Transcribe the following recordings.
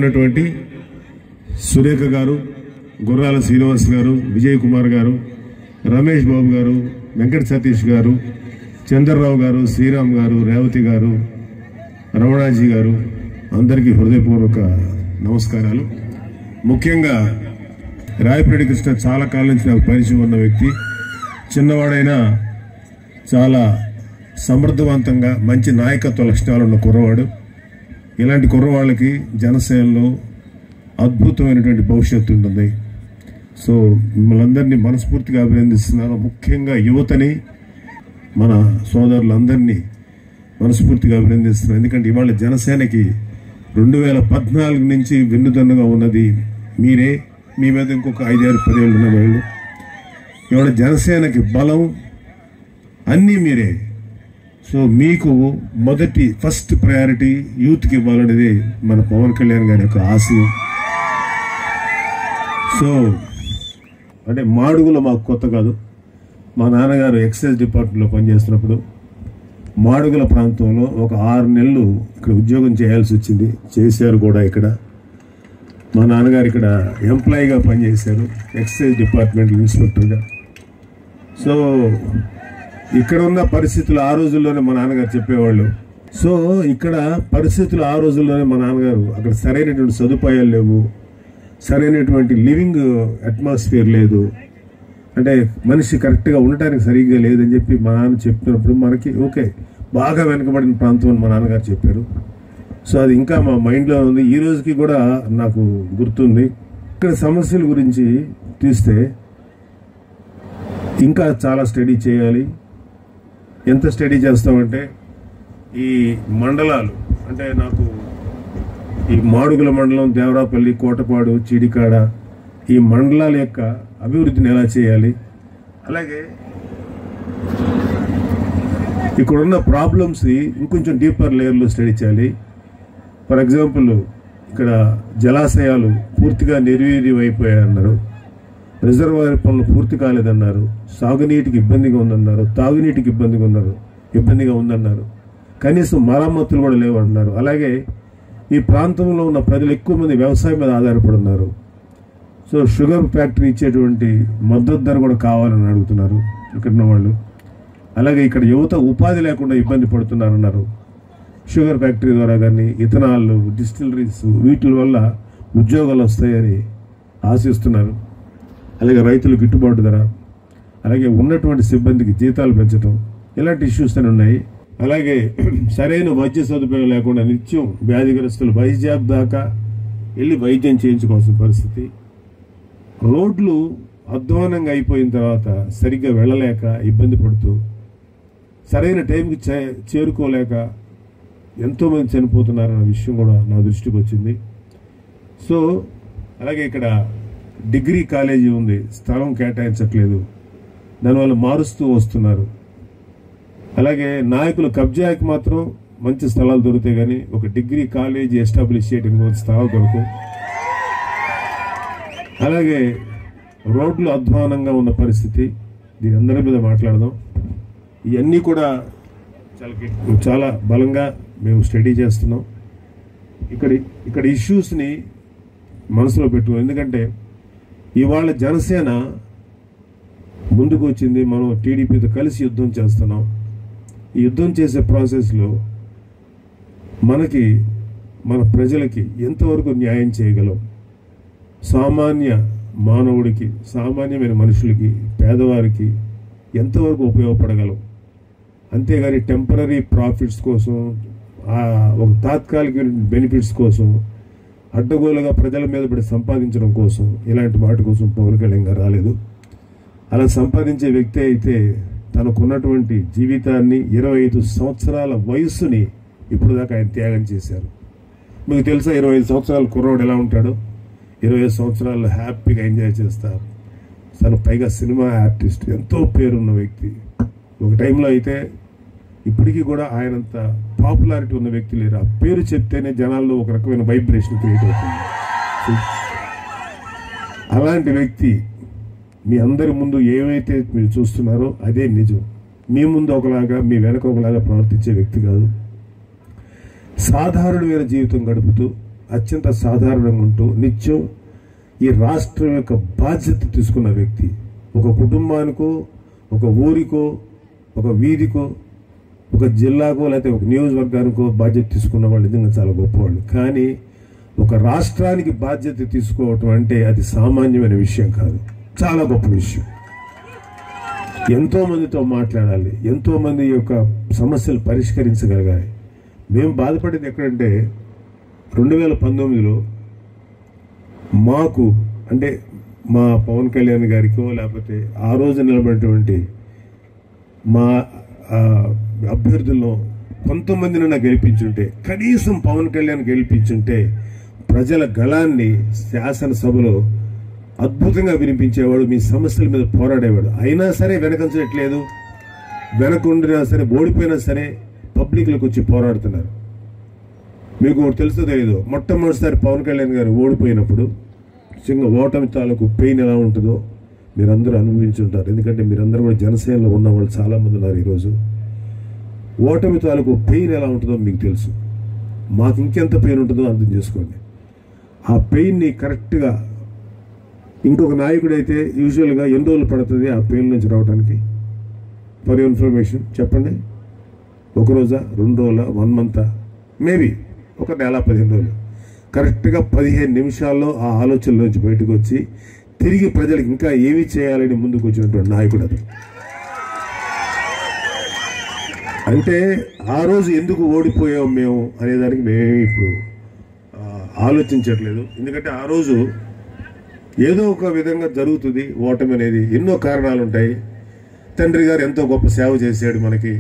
అయినటువంటి సురేఖ గారు, గుర్రాల శ్రీనివాస్ గారు, విజయ్ కుమార్ గారు, రమేష్ బాబు గారు, వెంకట సతీష్ గారు, చంద్రరావు గారు, శ్రీరామ్ గారు, రేవతి గారు, రమణాజీ గారు, అందరికీ హృదయపూర్వక నమస్కారాలు. ముఖ్యంగా రాయపరెడ్డి కృష్ణ చాలా కాలం నుంచి నాకు పరిచయం ఉన్న వ్యక్తి. చిన్నవాడైనా చాలా సమర్థవంతంగా మంచి నాయకత్వ లక్షణాలు ఉన్న కుర్రవాడు. ఇలాంటి కుర్రవాళ్ళకి జనసేనలో అద్భుతమైనటువంటి భవిష్యత్తు ఉంటుంది. సో మిమ్మల్ని అందరినీ మనస్ఫూర్తిగా అభినందిస్తున్నాను. ముఖ్యంగా యువతని, మన సోదరులందరినీ మనస్ఫూర్తిగా అభినందిస్తున్నాను. ఎందుకంటే ఇవాళ జనసేనకి 2014 నుంచి వెన్నుదన్నుగా ఉన్నది మీరే. మీ మీద ఇంకొక 5-6 ఏళ్ళు ఉన్న వాళ్ళు. ఇవాళ జనసేనకి బలం అన్నీ మీరే. సో మీకు ఫస్ట్ ప్రయారిటీ యూత్కి ఇవ్వాలనేది మన పవన్ కళ్యాణ్ గారి యొక్క ఆశయం. సో అంటే మాడుగులో మాకు కొత్త కాదు. మా నాన్నగారు ఎక్సైజ్ డిపార్ట్మెంట్లో పనిచేస్తున్నప్పుడు మాడుగుల ప్రాంతంలో ఒక 6 నెలలు ఇక్కడ ఉద్యోగం చేయాల్సి వచ్చింది. చేశారు కూడా. ఇక్కడ మా నాన్నగారు ఇక్కడ ఎంప్లాయీగా పనిచేశారు, ఎక్సైజ్ డిపార్ట్మెంట్ ఇన్స్పెక్టర్గా. సో ఇక్కడ ఉన్న పరిస్థితులు ఆ రోజుల్లోనే మా నాన్నగారు చెప్పేవాళ్ళు. సో ఇక్కడ పరిస్థితులు ఆ రోజుల్లోనే మా నాన్నగారు అక్కడ సరైనటువంటి సదుపాయాలు లేవు, సరైనటువంటి లివింగ్ అట్మాస్ఫియర్ లేదు, అంటే మనిషి కరెక్ట్గా ఉండటానికి సరిగ్గా లేదని చెప్పి మా నాన్న చెప్తున్నప్పుడు మనకి ఓకే బాగా వెనకబడిన ప్రాంతం అని మా నాన్నగారు చెప్పారు. సో అది ఇంకా మా మైండ్లో ఉంది. ఈ రోజుకి కూడా నాకు గుర్తుంది. ఇక్కడ సమస్యల గురించి తీస్తే ఇంకా చాలా స్టడీ చేయాలి. ఎంత స్టడీ చేస్తామంటే ఈ మండలాలు, అంటే నాకు ఈ మాడుగుల మండలం, దేవరాపల్లి, కోటపాడు, చీడికాడ, ఈ మండలాల యొక్క అభివృద్ధిని ఎలా చేయాలి, అలాగే ఇక్కడున్న ప్రాబ్లమ్స్ని ఇంకొంచెం డీపర్ లేయర్లో స్టడీ చేయాలి. ఫర్ ఎగ్జాంపుల్ ఇక్కడ జలాశయాలు పూర్తిగా నిర్వీర్యమైపోయాయన్నారు, రిజర్వాయర్ పనులు పూర్తి కాలేదన్నారు, సాగునీటికి ఇబ్బందిగా ఉందన్నారు, తాగునీటికి ఇబ్బందిగా ఉందన్నారు, కనీసం మరమ్మతులు కూడా లేవన్నారు. అలాగే ఈ ప్రాంతంలో ఉన్న ప్రజలు ఎక్కువ మంది వ్యవసాయం మీద ఆధారపడి ఉన్నారు. సో షుగర్ ఫ్యాక్టరీ ఇచ్చేటువంటి మద్దతు ధర కూడా కావాలని అడుగుతున్నారు ఇక్కడ ఉన్న వాళ్ళు. అలాగే ఇక్కడ యువత ఉపాధి లేకుండా ఇబ్బంది పడుతున్నారన్నారు. షుగర్ ఫ్యాక్టరీ ద్వారా కానీ, ఇథనాల్, డిస్టిలరీస్, వీటి వల్ల ఉద్యోగాలు వస్తాయని ఆశిస్తున్నారు. అలాగే రైతులు గిట్టుబాటు ధర, అలాగే ఉన్నటువంటి సిబ్బందికి జీతాలు పెంచడం, ఇలాంటి ఇష్యూస్ అని ఉన్నాయి. అలాగే సరైన వైద్య సదుపాయం లేకుండా నిత్యం వ్యాధిగ్రస్తులు వైద్యాబ్ దాకా వెళ్ళి వైద్యం చేయించుకోవాల్సిన పరిస్థితి. రోడ్లు అధ్వానంగా అయిపోయిన తర్వాత సరిగ్గా వెళ్ళలేక ఇబ్బంది పడుతూ, సరైన టైంకి చేరుకోలేక ఎంతోమంది చనిపోతున్నారన్న విషయం కూడా నా దృష్టికి వచ్చింది. సో అలాగే ఇక్కడ డిగ్రీ కాలేజీ ఉంది, స్థలం కేటాయించట్లేదు, దానివల్ల మారుస్తూ వస్తున్నారు. అలాగే నాయకుల కబ్జాకి మాత్రం మంచి స్థలాలు దొరుకుతాయి, కానీ ఒక డిగ్రీ కాలేజీ ఎస్టాబ్లిష్ చేయడానికి స్థలాలు దొరకవు. అలాగే రోడ్లు అధ్వానంగా ఉన్న పరిస్థితి, దీని అందరి మీద మాట్లాడదాం. ఇవన్నీ కూడా చాలా బలంగా మేము స్టడీ చేస్తున్నాం. ఇక్కడ ఇష్యూస్ని మనసులో పెట్టుకో. ఎందుకంటే ఇవాళ జనసేన ముందుకు వచ్చింది, మనం టీడీపీతో కలిసి యుద్ధం చేస్తున్నాం. ఈ యుద్ధం చేసే ప్రాసెస్లో మన ప్రజలకి ఎంతవరకు న్యాయం చేయగలం, సామాన్య మానవుడికి, సామాన్యమైన మనుషులకి, పేదవారికి ఎంతవరకు ఉపయోగపడగలం. అంతేగాని టెంపరీ ప్రాఫిట్స్ కోసం, ఒక తాత్కాలిక బెనిఫిట్స్ కోసం, అడ్డగోలుగా ప్రజల మీద పడి సంపాదించడం కోసం, ఇలాంటి వాటి కోసం పవన్ కళ్యాణ్ గారు రాలేదు. అలా సంపాదించే వ్యక్తి అయితే తనకున్నటువంటి జీవితాన్ని, 25 సంవత్సరాల వయస్సుని ఇప్పుడు దాకా ఆయన త్యాగం చేశారు. మీకు తెలుసా 25 సంవత్సరాల కుర్రోడు ఎలా ఉంటాడో? 25 సంవత్సరాల్లో హ్యాపీగా ఎంజాయ్ చేస్తారు. తను పైగా సినిమా ఆర్టిస్ట్, ఎంతో పేరున్న వ్యక్తి. ఒక టైంలో అయితే ఇప్పటికీ కూడా ఆయనంత పాపులారిటీ ఉన్న వ్యక్తి లేరు. ఆ పేరు చెప్తేనే జనాల్లో ఒక రకమైన వైబ్రేషన్ క్రియేట్ అవుతుంది. అలాంటి వ్యక్తి మీ అందరి ముందు ఏమైతే మీరు చూస్తున్నారో అదే నిజం. మీ ముందు ఒకలాగా, మీ వెనక ఒకలాగా ప్రవర్తించే వ్యక్తి కాదు. సాధారణమైన జీవితం గడుపుతూ అత్యంత సాధారణంగా ఉంటూ నిత్యం ఈ రాష్ట్రం యొక్క బాధ్యత తీసుకున్న వ్యక్తి. ఒక కుటుంబానికో, ఒక ఊరికో, ఒక వీధికో, ఒక జిల్లాకో, లేకపోతే ఒక నియోజకవర్గానికో బాధ్యత తీసుకున్న వాళ్ళు నిజంగా చాలా గొప్పవాళ్ళు. కానీ ఒక రాష్ట్రానికి బాధ్యత తీసుకోవటం అంటే అది సామాన్యమైన విషయం కాదు, చాలా గొప్ప విషయం. ఎంతో మందితో మాట్లాడాలి, ఎంతో మంది యొక్క సమస్యలు పరిష్కరించగలగాలి. మేము బాధపడేది ఎక్కడంటే 2019లో మాకు అంటే మా పవన్ కళ్యాణ్ గారికో లేకపోతే ఆ రోజు నిలబడినటువంటి మా అభ్యర్థుల్లో కొంతమందినైనా గెలిపించుంటే, కనీసం పవన్ కళ్యాణ్ గెలిపించుంటే ప్రజల గళాన్ని శాసనసభలో అద్భుతంగా వినిపించేవాడు, మీ సమస్యల మీద పోరాడేవాడు. అయినా సరే వెనకంచట్లేదు, వెనకుండినా సరే, ఓడిపోయినా సరే పబ్లిక్లోకి వచ్చి పోరాడుతున్నారు. మీకు తెలుసో తెలీదు, మొట్టమొదటిసారి పవన్ కళ్యాణ్ గారు ఓడిపోయినప్పుడు ఓటమి తాలూకు పెయిన్ ఎలా ఉంటుందో మీరందరూ అనుభవించుంటారు. ఎందుకంటే మీరందరూ కూడా జనసేనలో ఉన్న వాళ్ళు చాలామంది ఉన్నారు. ఈరోజు ఓటమి తాలూకు పెయిన్ ఎలా ఉంటుందో మీకు తెలుసు, మాకు ఇంకెంత పెయిన్ ఉంటుందో అర్థం చేసుకోండి. ఆ పెయిన్ని కరెక్ట్గా ఇంకొక నాయకుడైతే యూజువల్గా ఎన్ని రోజులు పడుతుంది ఆ పెయిన్ నుంచి రావడానికి? ఫర్ ఇన్ఫర్మేషన్ చెప్పండి, ఒక రోజా, 2 రోజుల, 1 మంత్, మేబీ ఒక నెల, 15 రోజులు. కరెక్ట్గా 15 నిమిషాల్లో ఆ ఆలోచనలోంచి బయటకు వచ్చి తిరిగి ప్రజలకు ఇంకా ఏమి చేయాలని ముందుకు వచ్చినటువంటి నాయకుడు అది. అంటే ఆ రోజు ఎందుకు ఓడిపోయాం మేము అనేదానికి మేమేమి ఇప్పుడు ఆలోచించట్లేదు. ఎందుకంటే ఆ రోజు ఏదో ఒక విధంగా జరుగుతుంది ఓటమి అనేది. ఎన్నో కారణాలు ఉంటాయి. తండ్రి గారు ఎంతో గొప్ప సేవ చేశాడు, మనకి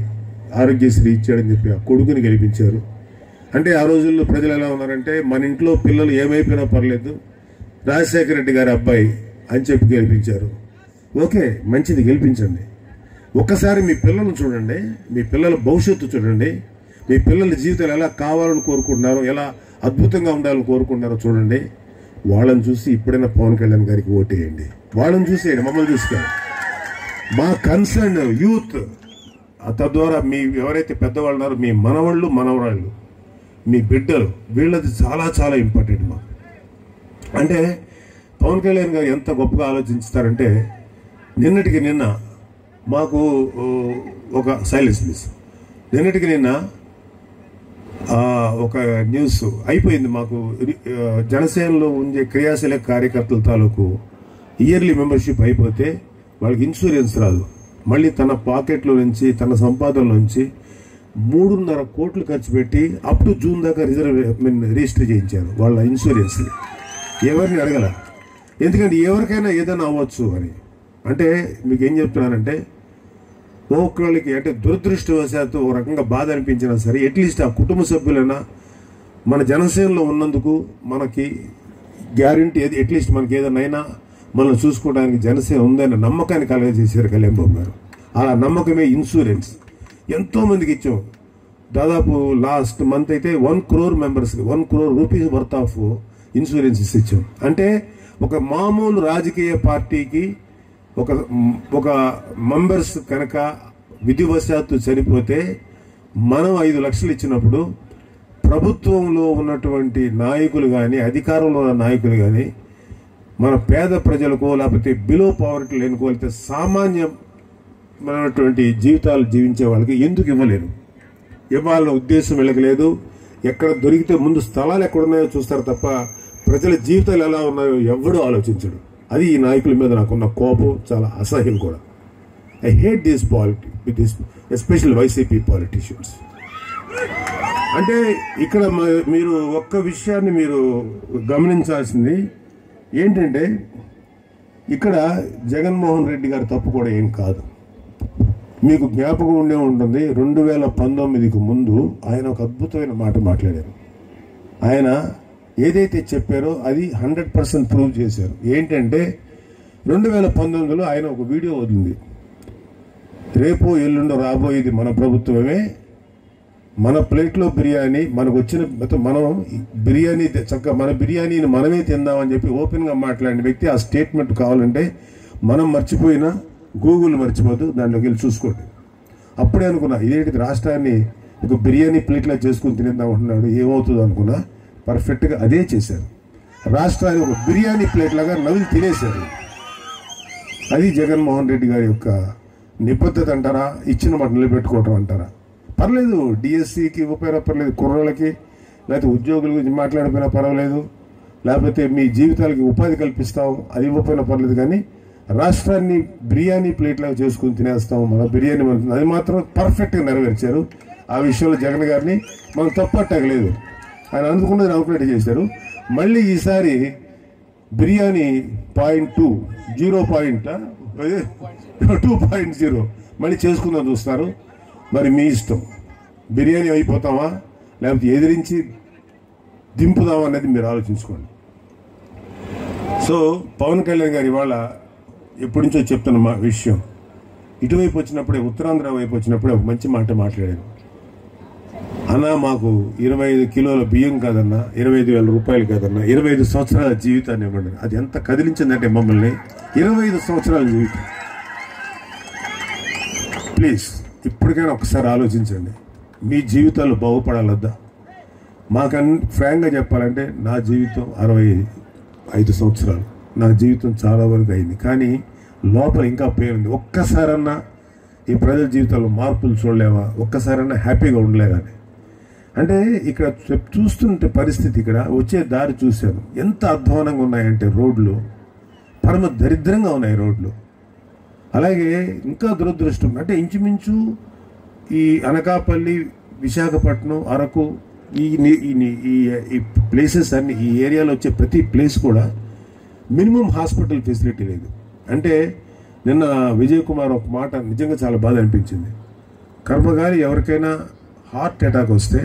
ఆరోగ్యశ్రీ ఇచ్చాడని చెప్పి ఆ కొడుకుని గెలిపించారు. అంటే ఆ రోజుల్లో ప్రజలు ఎలా ఉన్నారంటే, మన ఇంట్లో పిల్లలు ఏమైపోయినా పర్లేదు, రాజశేఖర రెడ్డి గారి అబ్బాయి అని చెప్పి గెలిపించారు. ఓకే, మంచిది, గెలిపించండి. ఒక్కసారి మీ పిల్లలను చూడండి, మీ పిల్లల భవిష్యత్తు చూడండి, మీ పిల్లల జీవితాలు ఎలా కావాలని కోరుకుంటున్నారో, ఎలా అద్భుతంగా ఉండాలని కోరుకుంటున్నారో చూడండి. వాళ్ళని చూసి ఇప్పుడైనా పవన్ కళ్యాణ్ గారికి ఓటేయండి. వాళ్ళని చూసేయండి, మమ్మల్ని చూసుకోండి. మా కన్సర్న్ యూత్, తద్వారా మీ ఎవరైతే పెద్దవాళ్ళు ఉన్నారో మీ మనవాళ్ళు, మనవరాళ్ళు, మీ బిడ్డలు, వీళ్ళది చాలా చాలా ఇంపార్టెంట్ మాకు. అంటే పవన్ కళ్యాణ్ గారు ఎంత గొప్పగా ఆలోచిస్తారంటే, నిన్నటికి నిన్న మాకు ఒక సైలెన్స్ ప్లీజ్, నిన్నటికి నిన్న ఒక న్యూస్ అయిపోయింది. మాకు జనసేనలో ఉండే క్రియాశీలక కార్యకర్తల తాలూకు ఇయర్లీ మెంబర్షిప్ అయిపోతే వాళ్ళకి ఇన్సూరెన్స్ రాదు. మళ్ళీ తన పాకెట్లో నుంచి, తన సంపాదన నుంచి 3.5 కోట్లు ఖర్చు పెట్టి అప్ టు జూన్ దాకా రిజిస్టర్ చేయించారు వాళ్ళ ఇన్సూరెన్స్. ఎవరిని అడగల, ఎందుకంటే ఎవరికైనా ఏదైనా అవ్వచ్చు అని. అంటే మీకు ఏం చెప్తున్నానంటే, ఒక్కళ్ళకి అంటే దురదృష్టవశాత్తు ఒక రకంగా బాధ అనిపించినా సరే, అట్లీస్ట్ ఆ కుటుంబ సభ్యులైనా మన జనసేనలో ఉన్నందుకు మనకి గ్యారంటీ ఏది, అట్లీస్ట్ మనకి ఏదైనా మనం చూసుకోవడానికి జనసేన ఉందన్న నమ్మకాన్ని కలగజేశారు కళ్యాణ్ బాబు గారు. ఆ నమ్మకమే ఇన్సూరెన్స్. ఎంతో మందికి ఇచ్చాం. దాదాపు లాస్ట్ మంత్ అయితే 1 crore members 1 crore rupees worth of insurances ఇచ్చాం. అంటే ఒక మామూలు రాజకీయ పార్టీకి ఒక మెంబర్స్ కనుక విధివశాత్తు చనిపోతే మనం 5 లక్షలు ఇచ్చినప్పుడు, ప్రభుత్వంలో ఉన్నటువంటి నాయకులు కానీ, అధికారంలో ఉన్న నాయకులు కానీ మన పేద ప్రజలకు లేకపోతే బిలో పవర్టీ లేనుకోవాలితే సామాన్యమైనటువంటి జీవితాలు జీవించే వాళ్ళకి ఎందుకు ఇవ్వలేరు? ఇవ్వాలన్న ఉద్దేశం వెళ్ళకలేదు. ఎక్కడ దొరికితే ముందు స్థలాలు ఎక్కడున్నాయో చూస్తారు తప్ప ప్రజల జీవితాలు ఎలా ఉన్నాయో ఎవడూ ఆలోచించడు. అది ఈ నాయకుల మీద నాకున్న కోపం, చాలా అసహ్యం కూడా. I hate this politics, especial YCP politicians. అంటే ఇక్కడ మీరు ఒక్క విషయాన్ని మీరు గమనించాల్సింది ఏంటంటే, ఇక్కడ జగన్మోహన్ రెడ్డి గారి తప్పు కూడా ఏం కాదు. మీకు జ్ఞాపకం ఉండే ఉంటుంది, 2019కు ముందు ఆయన ఒక అద్భుతమైన మాట మాట్లాడారు. ఆయన ఏదైతే చెప్పారో అది 100% ప్రూవ్ చేశారు. ఏంటంటే 2019లో ఆయన ఒక వీడియో వదిలింది. రేపు ఎల్లుండో రాబోయేది మన ప్రభుత్వమే, మన ప్లేట్లో బిర్యానీ మనకు వచ్చిన, మనం బిర్యానీ చక్కగా మన బిర్యానీని మనమే తిందామని చెప్పి ఓపెన్గా మాట్లాడిన వ్యక్తి. ఆ స్టేట్మెంట్ కావాలంటే మనం మర్చిపోయినా గూగుల్ మర్చిపోదు, దాంట్లోకి వెళ్ళి చూసుకోండి. అప్పుడే అనుకున్నా, ఇదేంటి రాష్ట్రాన్ని ఒక బిర్యానీ ప్లేట్లో చేసుకుని తినేద్దాం అంటున్నాడు, ఏమవుతుందో అనుకున్నా. పర్ఫెక్ట్గా అదే చేశారు. రాష్ట్రాన్ని ఒక బిర్యానీ ప్లేట్ లాగా నవ్వులు తినేశారు. అది జగన్మోహన్ రెడ్డి గారి యొక్క నిబద్ధత అంటారా, ఇచ్చిన మాట నిలబెట్టుకోవటం అంటారా? పర్లేదు, డిఎస్సికి ఇవ్వకపోయినా పర్లేదు, కుర్రోళ్ళకి లేకపోతే ఉద్యోగుల గురించి మాట్లాడిపోయినా పర్వాలేదు, లేకపోతే మీ జీవితాలకి ఉపాధి కల్పిస్తాం అది ఇవ్వకపోయినా పర్లేదు, కానీ రాష్ట్రాన్ని బిర్యానీ ప్లేట్ లాగా చేసుకుని తినేస్తాం, మన బిర్యానీ అది మాత్రం పర్ఫెక్ట్గా నెరవేర్చారు. ఆ విషయంలో జగన్ గారిని మనం తప్పట్టలేదు. ఆయన అందుకున్నది అనుకున్నట్టు చేశారు. మళ్ళీ ఈసారి బిర్యానీ 2.0 మళ్ళీ చేసుకుందాం చూస్తారు. మరి మీ ఇష్టం, బిర్యానీ అయిపోతామా లేకపోతే ఎదిరించి దింపుదామా అనేది మీరు ఆలోచించుకోండి. సో పవన్ కళ్యాణ్ గారు ఇవాళ ఎప్పటి నుంచో చెప్తున్న మా విషయం, ఇటువైపు వచ్చినప్పుడే, ఉత్తరాంధ్ర వైపు వచ్చినప్పుడే ఒక మంచి మాట మాట్లాడారు. అన్నా మాకు 25 కిలోల బియ్యం కాదన్నా, 25,000 రూపాయలు కాదన్నా, 25 సంవత్సరాల జీవితాన్ని ఇవ్వండి. అది ఎంత కదిలించిందంటే మమ్మల్ని, 25 సంవత్సరాల జీవితం. ప్లీజ్ ఇప్పటికైనా ఒకసారి ఆలోచించండి, మీ జీవితాలు బాగుపడాలద్దా? ఫ్రాంక్గా చెప్పాలంటే నా జీవితం 65 సంవత్సరాలు, నా జీవితం చాలా వరకు అయింది, కానీ లోపల ఇంకా పేరుంది. ఒక్కసారన్నా ఈ ప్రజల జీవితాల్లో మార్పులు చూడలేవా? ఒక్కసారన్నా హ్యాపీగా ఉండలేదా? అంటే ఇక్కడ చూస్తుంటే పరిస్థితి, ఇక్కడ వచ్చే దారి చూశాను, ఎంత అధ్వానంగా ఉన్నాయంటే రోడ్లు, పరమ దరిద్రంగా ఉన్నాయి రోడ్లు. అలాగే ఇంకా దురదృష్టం అంటే ఇంచుమించు ఈ అనకాపల్లి, విశాఖపట్నం, అరకు, ఈ ప్లేసెస్ అన్ని, ఈ ఏరియాలో వచ్చే ప్రతి ప్లేస్ కూడా మినిమం హాస్పిటల్ ఫెసిలిటీ లేదు. అంటే నిన్న విజయ్ కుమార్ ఒక మాట నిజంగా చాలా బాధ అనిపించింది. కర్మగారి ఎవరికైనా హార్ట్ అటాక్ వస్తే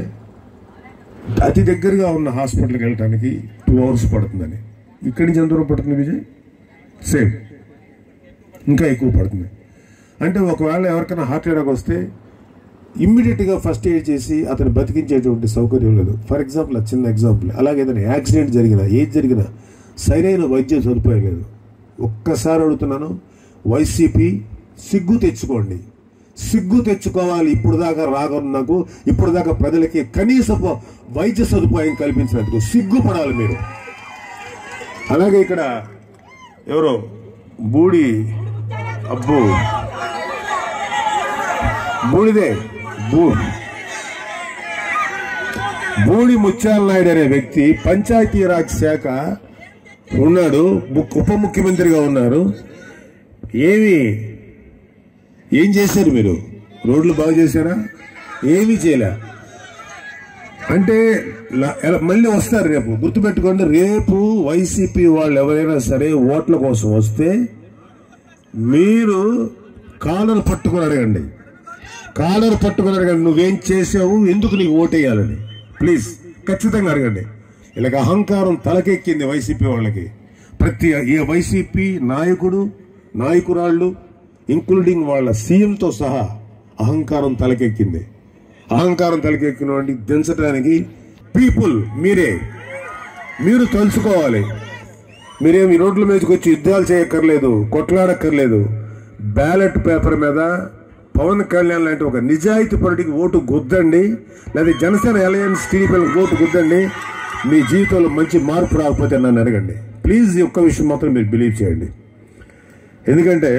అతి దగ్గరగా ఉన్న హాస్పిటల్కి వెళ్ళటానికి 2 hours పడుతుందని. ఇక్కడి నుంచి ఎంత దూరం పడుతుంది విజయ్? సేమ్, ఇంకా ఎక్కువ పడుతుంది. అంటే ఒకవేళ ఎవరికైనా హార్ట్ అటాక్ వస్తే ఇమ్మీడియట్గా ఫస్ట్ ఎయిడ్ చేసి అతను బతికించేటువంటి సౌకర్యం లేదు. ఫర్ ఎగ్జాంపుల్, చిన్న ఎగ్జాంపుల్, అలాగే ఏదైనా యాక్సిడెంట్ జరిగినా, ఏది జరిగినా సరైన వైద్యం సదుపాయం లేదు. ఒక్కసారి అడుగుతున్నాను, వైసీపీ సిగ్గు తెచ్చుకోండి, సిగ్గు తెచ్చుకోవాలి. ఇప్పుడు దాకా రాగొన్నకు, ఇప్పుడు దాకా ప్రజలకి కనీసపు వైద్య సదుపాయం కల్పించినందుకు సిగ్గుపడాలి మీరు. అలాగే ఇక్కడ ఎవరో బూడి ముత్యాల నాయుడు అనే వ్యక్తి పంచాయతీరాజ్ శాఖ ఉన్నాడు, ఉప ముఖ్యమంత్రిగా ఉన్నారు. ఏం చేశారు మీరు? రోడ్లు బాగు చేశారా? ఏమీ చేయలే. అంటే మళ్ళీ వస్తారు రేపు, గుర్తుపెట్టుకోండి. రేపు వైసీపీ వాళ్ళు ఎవరైనా సరే ఓట్ల కోసం వస్తే మీరు కాలర్ పట్టుకుని అడగండి, నువ్వేం చేసావు, ఎందుకు నీకు ఓటేయాలని. ప్లీజ్ ఖచ్చితంగా అడగండి. ఇలాగ అహంకారం తలకెక్కింది వైసీపీ వాళ్ళకి. ప్రతి వైసీపీ నాయకురాళ్ళు ఇంక్లూడింగ్ వాళ్ళ సీఎంతో సహా అహంకారం తలకెక్కింది. అహంకారం తలకెక్కిన వాడిని దించడానికి పీపుల్ మీరు తెలుసుకోవాలి. మీరేమి రోడ్ల మీదకి వచ్చి యుద్ధాలు చేయక్కర్లేదు, కొట్లాడక్కర్లేదు. బ్యాలెట్ పేపర్ మీద పవన్ కళ్యాణ్ లాంటి ఒక నిజాయితీ పరుడికి ఓటు గుద్దండి, లేదా జనసేన అలయన్స్ టీడీపీలకు ఓటు గుద్దండి. మీ జీవితంలో మంచి మార్పు రాకపోతే నన్ను అడగండి. ప్లీజ్ ఈ ఒక్క విషయం మాత్రం మీరు బిలీవ్ చేయండి. ఎందుకంటే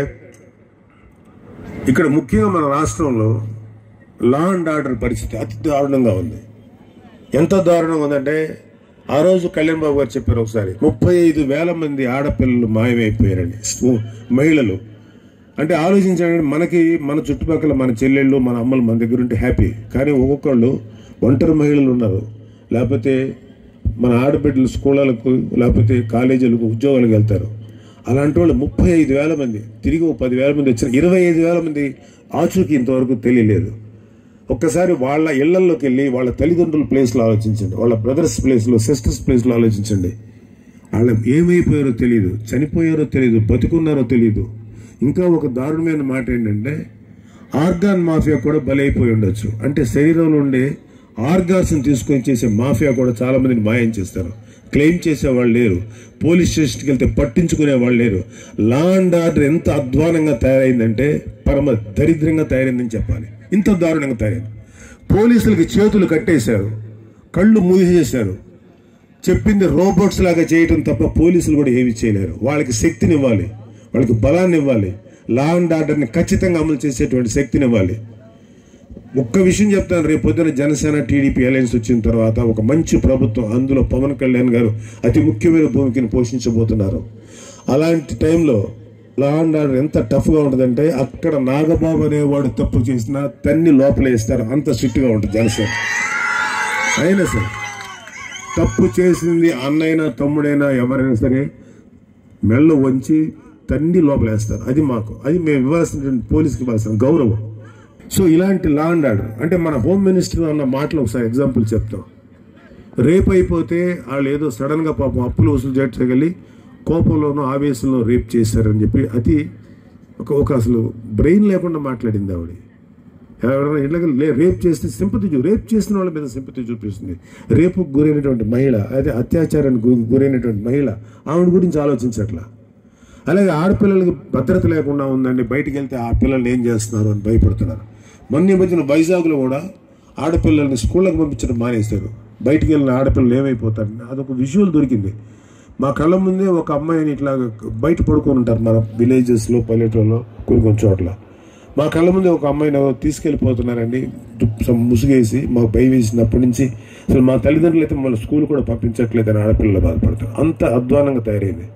ఇక్కడ ముఖ్యంగా మన రాష్ట్రంలో లా అండ్ ఆర్డర్ పరిస్థితి అతి దారుణంగా ఉంది. ఎంత దారుణంగా ఉందంటే, ఆ రోజు కళ్యాణ్ బాబు గారు చెప్పారు ఒకసారి, 35,000 మంది ఆడపిల్లలు మాయమైపోయారని, మహిళలు. అంటే ఆలోచించండి, మన చుట్టుపక్కల మన చెల్లెళ్ళు, మన అమ్మలు మన దగ్గర ఉంటే హ్యాపీ, కానీ ఒక్కొక్కళ్ళు ఒంటరి మహిళలు ఉన్నారు, లేకపోతే మన ఆడబిడ్డలు స్కూళ్ళకు లేకపోతే కాలేజీలకు ఉద్యోగాలకు వెళ్తారు. అలాంటి వాళ్ళు 35,000 మంది, తిరిగి 10,000 మంది వచ్చిన 25,000 మంది ఆచూకీ ఇంతవరకు తెలియలేదు. ఒక్కసారి వాళ్ళ ఇళ్లలోకి వెళ్ళి వాళ్ళ తల్లిదండ్రుల ప్లేస్లో ఆలోచించండి, వాళ్ళ బ్రదర్స్ ప్లేస్లో, సిస్టర్స్ ప్లేస్లో ఆలోచించండి. వాళ్ళు ఏమైపోయారో తెలియదు, చనిపోయారో తెలియదు, బతుకున్నారో తెలియదు. ఇంకా ఒక దారుణమైన మాట ఏంటంటే, ఆర్గాన్ మాఫియా కూడా బలైపోయి ఉండొచ్చు. అంటే శరీరంలో ఉండే ఆర్గాన్స్ని తీసుకొని చేసే మాఫియా కూడా చాలా మందిని మాయం చేస్తారు. క్లెయిమ్ చేసేవాళ్ళు లేరు, పోలీస్ స్టేషన్కి వెళ్తే పట్టించుకునే వాళ్ళు లేరు. లా అండ్ ఆర్డర్ ఎంత అధ్వానంగా తయారైందంటే పరమ దరిద్రంగా తయారైందని చెప్పాలి. ఇంత దారుణంగా తయారైంది. పోలీసులకి చేతులు కట్టేశారు, కళ్ళు మూసేశారు. చెప్పింది రోబోట్స్ లాగా చేయటం తప్ప పోలీసులు కూడా ఏమి చేయలేరు. వాళ్ళకి శక్తిని ఇవ్వాలి, వాళ్ళకి బలాన్ని ఇవ్వాలి, లా అండ్ ఆర్డర్ని ఖచ్చితంగా అమలు చేసేటువంటి శక్తిని ఇవ్వాలి. ఒక్క విషయం చెప్తాను, రేపు పొద్దున జనసేన టీడీపీ అలయన్స్ వచ్చిన తర్వాత ఒక మంచి ప్రభుత్వం, అందులో పవన్ కళ్యాణ్ గారు అతి ముఖ్యమైన భూమికను పోషించబోతున్నారు. అలాంటి టైంలో లా అండ్ ఆర్డర్ ఎంత టఫ్గా ఉంటుందంటే అక్కడ నాగబాబు అనేవాడు తప్పు చేసినా తన్ని లోపల వేస్తారు, అంత స్ట్రిక్ట్గా ఉంటుంది జనసేన. అయినా సరే తప్పు చేసింది అన్నైనా తమ్ముడైనా ఎవరైనా సరే మెళ్ళ వంచి తన్ని లోపలేస్తారు. అది మాకు, అది మేము ఇవ్వాల్సినటువంటి పోలీసుకి ఇవ్వాల్సిన గౌరవం. సో ఇలాంటి లా అండ్ ఆర్డర్ అంటే మన హోమ్ మినిస్టర్ అన్న మాటలు ఒకసారి ఎగ్జాంపుల్ చెప్తాం. రేప్ అయిపోతే వాళ్ళు ఏదో సడన్గా పాపం అప్పులు వసూలు చేయగలి కోపంలోనూ ఆవేశంలో రేప్ చేశారని చెప్పి అది ఒక అసలు బ్రెయిన్ లేకుండా మాట్లాడింది ఆవిడ. ఎవరైనా ఇళ్ళకి రేప్ చేస్తే సింపతి రేప్ చేసిన వాళ్ళ మీద సింపతి చూపిస్తుంది. రేపుకు గురైనటువంటి మహిళ, అదే అత్యాచారానికి గురైనటువంటి మహిళ, ఆవిడ గురించి ఆలోచించట్లా. అలాగే ఆడపిల్లలకి భద్రత లేకుండా ఉందండి, బయటికి వెళ్తే ఆ పిల్లల్ని ఏం చేస్తున్నారు అని భయపడుతున్నారు. మొన్న మధ్యన వైజాగ్లో కూడా ఆడపిల్లల్ని స్కూళ్ళకి పంపించడం మానేస్తారు. బయటికి వెళ్ళిన ఆడపిల్లలు ఏమైపోతారని అదొక విజువల్ దొరికింది మా కళ్ళ ముందే. ఒక అమ్మాయిని ఇట్లా బయట పడుకొని ఉంటారు మన విలేజెస్లో, పల్లెటూరులో, కొన్ని చోట్ల. మా కళ్ళ ముందే ఒక అమ్మాయిని తీసుకెళ్ళిపోతున్నారండి, ముసుగేసి మాకు భయం వేసినప్పటి నుంచి అసలు మా తల్లిదండ్రులు అయితే మళ్ళీ స్కూల్ కూడా పంపించట్లేదని ఆడపిల్లలు బాధపడతారు. అంత అధ్వానంగా తయారైంది.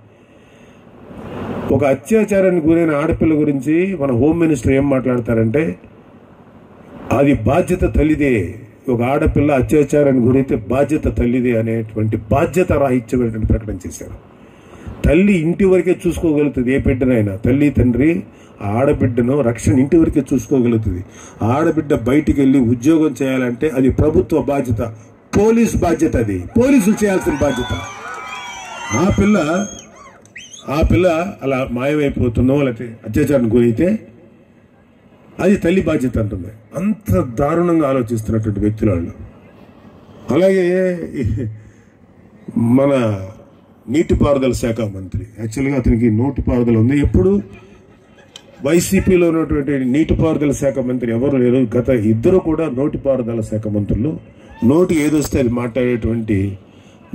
ఒక అత్యాచారానికి గురైన ఆడపిల్ల గురించి మన హోమ్ మినిస్టర్ ఏం మాట్లాడతారంటే అది బాధ్యత తల్లిదే. ఒక ఆడపిల్ల అత్యాచారానికి గురైతే బాధ్యత తల్లిదే అనేటువంటి బాధ్యత రాహిత్యమైనటువంటి ప్రకటన చేశారు. తల్లి ఇంటి వరకే చూసుకోగలుగుతుంది, ఏ బిడ్డనైనా. తల్లి తండ్రి ఆడబిడ్డను రక్షణ ఇంటి వరకే చూసుకోగలుగుతుంది. ఆడబిడ్డ బయటికి వెళ్ళి ఉద్యోగం చేయాలంటే అది ప్రభుత్వ బాధ్యత, పోలీస్ బాధ్యత, అది పోలీసులు చేయాల్సిన బాధ్యత. ఆ పిల్ల అలా మాయమైపోతుందో లేకపోతే అత్యాచారానికి గురైతే అది తల్లి బాధ్యత అంటుంది. అంత దారుణంగా ఆలోచిస్తున్నటువంటి వ్యక్తులు వాళ్ళు. అలాగే మన నీటిపారుదల శాఖ మంత్రి, యాక్చువల్గా అతనికి నోటిపారుదల ఉంది. ఎప్పుడు వైసీపీలో ఉన్నటువంటి నీటిపారుదల శాఖ మంత్రి ఎవరు లేరు. గత ఇద్దరు కూడా నోటిపారుదల శాఖ మంత్రులు. నోటి ఏదొస్తే అది మాట్లాడేటువంటి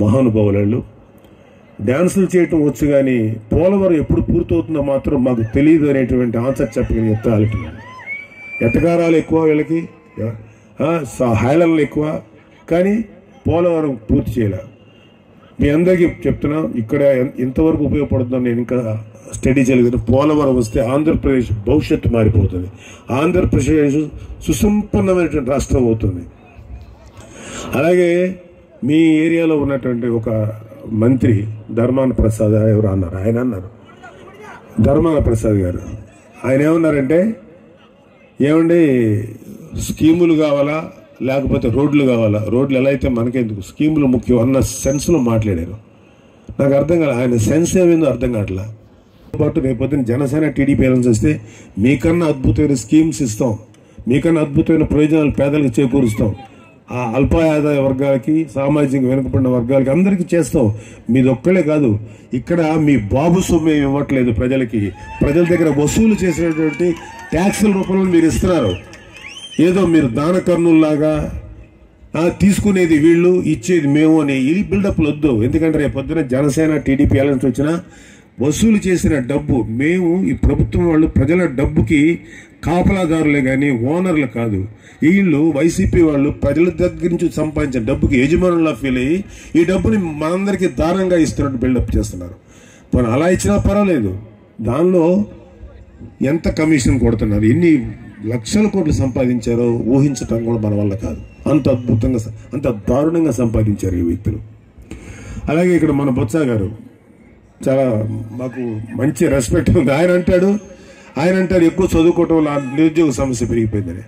మహానుభావులు. డ్యాన్సులు చేయటం వచ్చు, కానీ పోలవరం ఎప్పుడు పూర్తవుతుందో మాత్రం మాకు తెలియదు అనేటువంటి ఆన్సర్ చెప్పగలిగే ఎత్తాలి. ఎట్టగారాలు ఎక్కువ వీళ్ళకి, హైలన్లు ఎక్కువ, కానీ పోలవరం పూర్తి చేయలే. మీ అందరికీ చెప్తున్నా, ఇక్కడ ఎంతవరకు ఉపయోగపడుతుందో నేను ఇంకా స్టడీ చేయలేదు. పోలవరం వస్తే ఆంధ్రప్రదేశ్ భవిష్యత్తు మారిపోతుంది. ఆంధ్రప్రదేశ్ సుసంపన్నమైనటువంటి రాష్ట్రం అవుతుంది. అలాగే మీ ఏరియాలో ఉన్నటువంటి ఒక మంత్రి ధర్మాన ప్రసాద్ ఎవరు అన్నారు, ఆయన అన్నారు, ధర్మాన ప్రసాద్ గారు, ఆయన ఏమన్నారంటే ఏమండి స్కీములు కావాలా లేకపోతే రోడ్లు కావాలా, రోడ్లు ఎలా అయితే మనకెందుకు, స్కీములు ముఖ్యం అన్న సెన్స్లో మాట్లాడారు. నాకు అర్థం కాదు ఆయన సెన్స్ ఏమైందో అర్థం కావట్లా. పాటు రేపొద్దున జనసేన టీడీపీ అలయన్స్ వస్తే మీకన్నా అద్భుతమైన స్కీమ్స్ ఇస్తాం, మీకన్నా అద్భుతమైన ప్రయోజనాలు పేదలకు చేకూరుస్తాం, ఆ అల్ప ఆదాయ వర్గాలకి, సామాజిక వెనుకబడిన వర్గాలకి అందరికీ చేస్తాం. మీది ఒక్కలే కాదు, ఇక్కడ మీ బాబు సొమ్ము ఏమి ఇవ్వట్లేదు ప్రజలకి, ప్రజల దగ్గర వసూలు చేసినటువంటి ట్యాక్సుల రూపంలో మీరు ఇస్తున్నారు. ఏదో మీరు దాన కర్నుల్లాగా తీసుకునేది వీళ్ళు, ఇచ్చేది మేము అని ఈ బిల్డప్లు వద్దు. ఎందుకంటే రేపు పొద్దున జనసేన టీడీపీ అలయన్స్ వచ్చినా వసూలు చేసిన డబ్బు మేము, ఈ ప్రభుత్వం వాళ్ళు ప్రజల డబ్బుకి కాపలాదారులే కానీ ఓనర్లు కాదు. వీళ్ళు వైసీపీ వాళ్ళు ప్రజల దగ్గర నుంచి సంపాదించిన డబ్బుకి యజమానులా ఫీల్ అయ్యి ఈ డబ్బుని మనందరికీ దారంగా ఇస్తున్నట్టు బిల్డప్ చేస్తున్నారు. మనం అలా ఇచ్చినా పర్వాలేదు, దానిలో ఎంత కమిషన్ కొడుతున్నారు, ఎన్ని లక్షల కోట్లు సంపాదించారో ఊహించటం కూడా మన వల్ల కాదు. అంత అద్భుతంగా, అంత దారుణంగా సంపాదించారు ఈ వ్యక్తులు. అలాగే ఇక్కడ మన బొత్స గారు చాలా మాకు మంచి రెస్పెక్ట్ ఉంది. ఆయన అంటాడు ఎక్కువ చదువుకోవటం వల్ల నిరుద్యోగ సమస్య పెరిగిపోయిందని.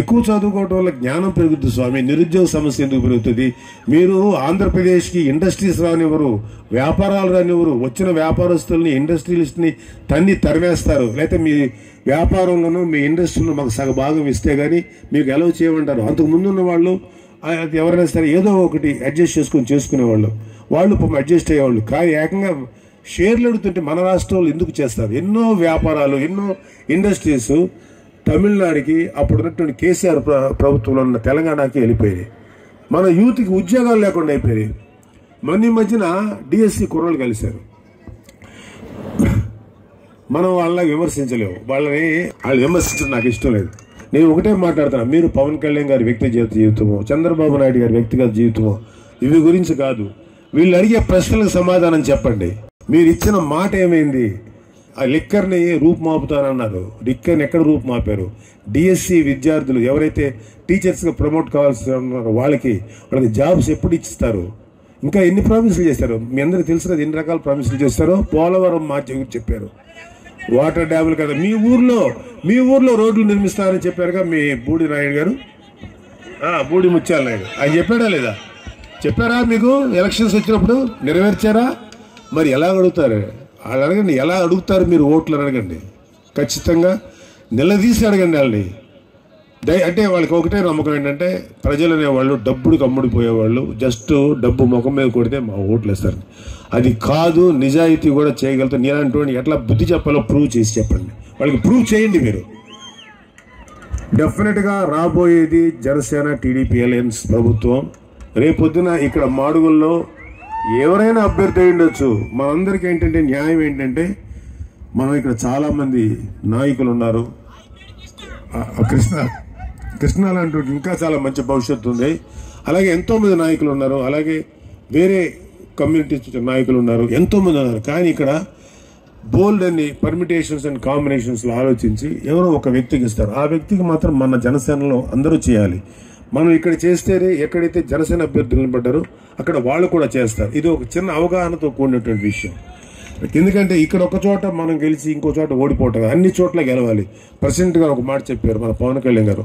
ఎక్కువ చదువుకోవటం వల్ల జ్ఞానం పెరుగుతుంది స్వామి, నిరుద్యోగ సమస్య ఎందుకు పెరుగుతుంది? మీరు ఆంధ్రప్రదేశ్కి ఇండస్ట్రీస్ రానివ్వరు, వ్యాపారాలు రానివ్వరు, వచ్చిన వ్యాపారస్తుల్ని, ఇండస్ట్రియలిస్ట్ని తరిమేస్తారు. లేకపోతే మీ వ్యాపారంలోనూ మీ ఇండస్ట్రీలో మాకు సగభాగం ఇస్తే కానీ మీకు ఎలా చేయమంటారు. అంతకు ముందున్న వాళ్ళు ఎవరైనా సరే ఏదో ఒకటి అడ్జస్ట్ చేసుకునేవాళ్ళు, వాళ్ళు అడ్జస్ట్ అయ్యేవాళ్ళు. కానీ ఏకంగా షేర్లు అడుగుతుంటే మన రాష్ట్రంలో ఎందుకు చేస్తారు? ఎన్నో వ్యాపారాలు, ఎన్నో ఇండస్ట్రీస్ తమిళనాడుకి, అప్పుడున్నటువంటి కేసీఆర్ ప్రభుత్వంలో ఉన్న తెలంగాణకి వెళ్ళిపోయాయి. మన యూత్కి ఉద్యోగాలు లేకుండా అయిపోయాయి. మొన్న మధ్యన డిఎస్సి కుర్రలు కలిశారు. మనం వాళ్ళని విమర్శించలేము, వాళ్ళు విమర్శించడం నాకు ఇష్టం లేదు. నేను ఒకటే మాట్లాడుతున్నా, మీరు పవన్ కళ్యాణ్ గారి వ్యక్తిగత జీవితమో చంద్రబాబు నాయుడు గారి వ్యక్తిగత జీవితమో ఇవి గురించి కాదు, వీళ్ళు అడిగే ప్రశ్నలకు సమాధానం చెప్పండి. మీరు ఇచ్చిన మాట ఏమైంది? ఆ లిక్కర్ని రూపుమాపుతానన్నారు, లిక్కర్ని ఎక్కడ రూపుమాపారు? డిఎస్సి విద్యార్థులు ఎవరైతే టీచర్స్గా ప్రమోట్ కావాల్సి ఉన్నారో వాళ్ళకి జాబ్స్ ఎప్పుడు ఇస్తారు? ఇంకా ఎన్ని ప్రామిసులు చేశారు? మీ అందరికీ తెలుసు కదా ఎన్ని రకాల ప్రామిసులు చేస్తారో. పోలవరం మార్చి చెప్పారు, వాటర్ డ్యాములు కదా, మీ ఊర్లో రోడ్లు నిర్మిస్తారని చెప్పారుగా మీ బూడి నాయుడు గారు, బూడి ముత్యాల నాయుడు. ఆయన చెప్పాడా లేదా? చెప్పారా? మీకు ఎలక్షన్స్ వచ్చినప్పుడు నెరవేర్చారా? మరి ఎలా అడుగుతారు? వాళ్ళు అడగండి, ఎలా అడుగుతారు మీరు ఓట్లు అడగండి, ఖచ్చితంగా నిలదీసి అడగండి వాళ్ళని. అంటే వాళ్ళకి ఒకటే నమ్మకం ఏంటంటే ప్రజలు అనేవాళ్ళు డబ్బుడు కమ్ముడిపోయేవాళ్ళు, జస్ట్ డబ్బు ముఖం మీద కొడితే మా ఓట్లు వేస్తారు. అది కాదు, నిజాయితీ కూడా చేయగలుగుతారు. నేనంటూ ఎట్లా బుద్ధి చెప్పాలో ప్రూవ్ చేసి చెప్పండి, వాళ్ళకి ప్రూవ్ చేయండి మీరు. డెఫినెట్గా రాబోయేది జనసేన టీడీపీ అలయన్స్ ప్రభుత్వం. రేపొద్దున ఇక్కడ మాడుగుల్లో ఎవరైనా అభ్యర్థి అయి ఉండొచ్చు. మనందరికీ ఏంటంటే న్యాయం ఏంటంటే మనం ఇక్కడ చాలామంది నాయకులు ఉన్నారు. కృష్ణ లాంటి ఇంకా చాలా మంచి భవిష్యత్తు ఉంది. అలాగే ఎంతోమంది నాయకులు ఉన్నారు, అలాగే వేరే కమ్యూనిటీస్ నాయకులు ఉన్నారు, ఎంతోమంది ఉన్నారు. కానీ ఇక్కడ బోల్డ్ అన్ని పర్మిటేషన్స్ అండ్ కాంబినేషన్స్లో ఆలోచించి ఎవరో ఒక వ్యక్తికి ఇస్తారు. ఆ వ్యక్తికి మాత్రం మన జనసేనలో అందరూ చేయాలి. మనం ఇక్కడ చేస్తేనే ఎక్కడైతే జనసేన అభ్యర్థులు నిలబడ్డారో అక్కడ వాళ్ళు కూడా చేస్తారు. ఇది ఒక చిన్న అవగాహనతో కూడినటువంటి విషయం. ఎందుకంటే ఇక్కడ ఒక చోట మనం గెలిచి ఇంకో చోట ఓడిపోవటం, అన్ని చోట్ల గెలవాలి. ప్రెసిడెంట్ గారు ఒక మాట చెప్పారు మన పవన్ కళ్యాణ్ గారు,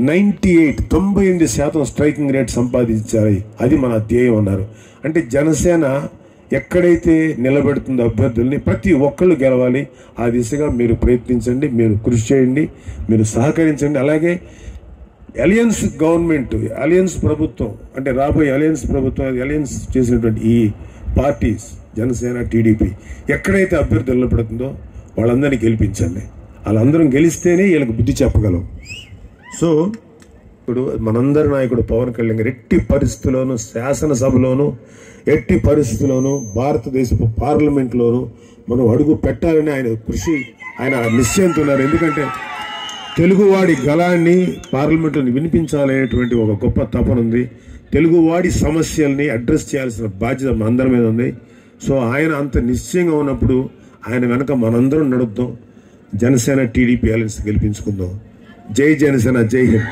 98% స్ట్రైకింగ్ రేట్ సంపాదించాలి, అది మన ధ్యేయం అన్నారు. అంటే జనసేన ఎక్కడైతే నిలబెడుతుందో అభ్యర్థుల్ని ప్రతి ఒక్కళ్ళు గెలవాలి. ఆ దిశగా మీరు ప్రయత్నించండి, మీరు కృషి చేయండి, మీరు సహకరించండి. అలాగే అలయన్స్ గవర్నమెంట్, అలయన్స్ ప్రభుత్వం అంటే రాబోయే అలయన్స్ ప్రభుత్వం, అలయన్స్ చేసినటువంటి ఈ పార్టీస్ జనసేన టీడీపీ ఎక్కడైతే అభ్యర్థులు నిలబడుతుందో వాళ్ళందరినీ గెలిపించండి. వాళ్ళందరం గెలిస్తేనే వీళ్ళకి బుద్ధి చెప్పగలం. సో ఇప్పుడు మనందరి నాయకుడు పవన్ కళ్యాణ్ గారు ఎట్టి పరిస్థితుల్లోనూ శాసనసభలోనూ, ఎట్టి పరిస్థితుల్లోనూ భారతదేశపు పార్లమెంట్లోనూ మనం అడుగు పెట్టాలని ఆయన కృషి, ఆయన నిశ్చయంతో ఉన్నారు. ఎందుకంటే తెలుగువాడి గళాన్ని పార్లమెంట్లో వినిపించాలనేటువంటి ఒక గొప్ప తపన ఉంది. తెలుగువాడి సమస్యల్ని అడ్రస్ చేయాల్సిన బాధ్యత మనందరి మీద ఉంది. సో ఆయన అంత నిశ్చయంగా ఉన్నప్పుడు ఆయన వెనక మనందరం నడుద్దాం. జనసేన టీడీపీ అలయన్స్ గెలిపించుకుందాం. జై జనసేన, జై హింద్.